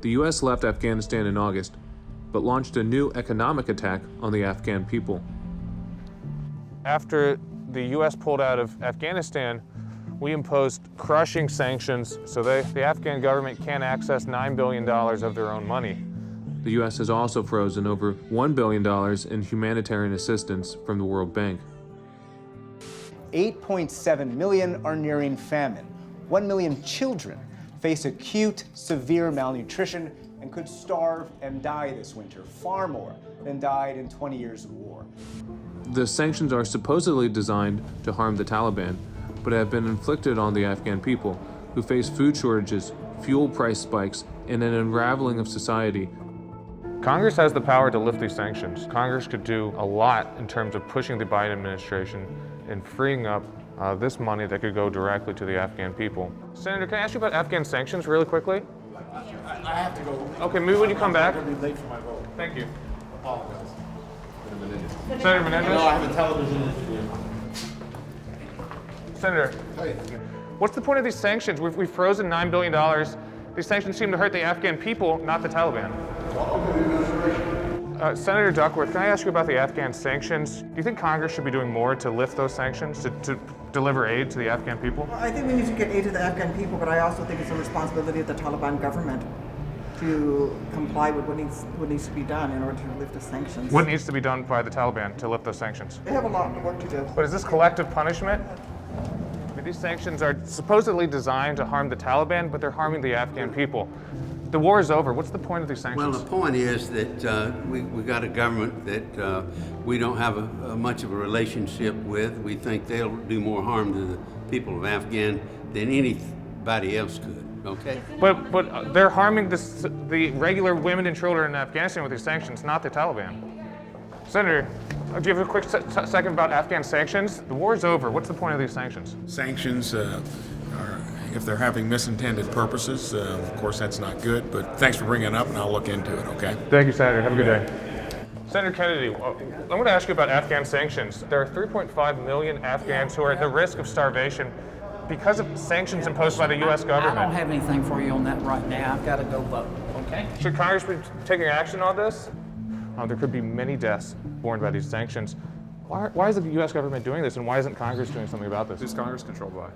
The U.S. left Afghanistan in August, but launched a new economic attack on the Afghan people. After the U.S. pulled out of Afghanistan, we imposed crushing sanctions so the Afghan government can't access $9 billion of their own money. The U.S. has also frozen over $1 billion in humanitarian assistance from the World Bank. 8.7 million are nearing famine. 1 million children face acute, severe malnutrition and could starve and die this winter, far more than died in 20 years of war. The sanctions are supposedly designed to harm the Taliban, but have been inflicted on the Afghan people, who face food shortages, fuel price spikes, and an unraveling of society. Congress has the power to lift these sanctions. Congress could do a lot in terms of pushing the Biden administration and freeing up this money that could go directly to the Afghan people. Senator, can I ask you about Afghan sanctions really quickly? I have to go. Okay, maybe when you come back. I'm going to be late for my vote. Thank you. Apologize. Senator Menendez? No, I have a television interview. Senator, Hey. what's the point of these sanctions? We've frozen $9 billion. These sanctions seem to hurt the Afghan people, not the Taliban. Senator Duckworth, can I ask you about the Afghan sanctions? Do you think Congress should be doing more to lift those sanctions, to deliver aid to the Afghan people? Well, I think we need to get aid to the Afghan people, but I also think it's a responsibility of the Taliban government to comply with what needs to be done in order to lift the sanctions. What needs to be done by the Taliban to lift those sanctions? They have a lot of work to do. But is this collective punishment? I mean, these sanctions are supposedly designed to harm the Taliban, but they're harming the Afghan people. The war is over. What's the point of these sanctions? Well, the point is that we got a government that we don't have much of a relationship with. We think they'll do more harm to the people of Afghan than anybody else could, okay? But they're harming the regular women and children in Afghanistan with these sanctions, not the Taliban. Senator, do you have a quick second about Afghan sanctions? The war is over. What's the point of these sanctions? Sanctions are, if they're having misintended purposes, of course that's not good, but thanks for bringing it up and I'll look into it, okay? Thank you, Senator. Have a good day. Senator Kennedy, I want to ask you about Afghan sanctions. There are 3.5 million Afghans who are at the risk of starvation because of sanctions imposed by the U.S. government. I don't have anything for you on that right now. I've got to go vote, okay? Should Congress be taking action on this? There could be many deaths borne by these sanctions. Why is the U.S. government doing this, and why isn't Congress doing something about this? Who's Congress controlled by?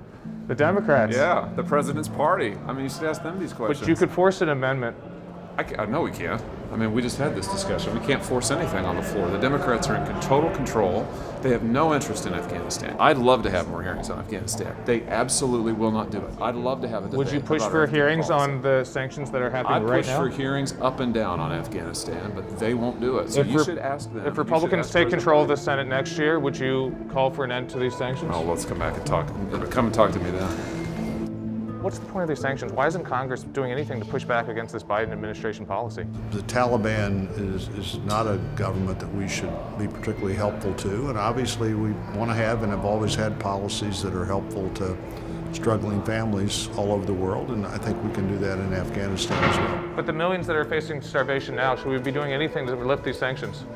The Democrats. Yeah, the president's party. I mean, you should ask them these questions. But you could force an amendment. No, we can't. I mean, we just had this discussion. We can't force anything on the floor. The Democrats are in total control. They have no interest in Afghanistan. I'd love to have more hearings on Afghanistan. They absolutely will not do it. I'd love to have a debate. Would you push for hearings on the sanctions that are happening right now? I'd push for hearings up and down on Afghanistan, but they won't do it. So you should ask them. If Republicans take control of the Senate next year, would you call for an end to these sanctions? Oh, let's come back and talk. Come and talk to me then. What's the point of these sanctions? Why isn't Congress doing anything to push back against this Biden administration policy? The Taliban is not a government that we should be particularly helpful to, and obviously we want to have and have always had policies that are helpful to struggling families all over the world, and I think we can do that in Afghanistan as well. But the millions that are facing starvation now, should we be doing anything to lift these sanctions?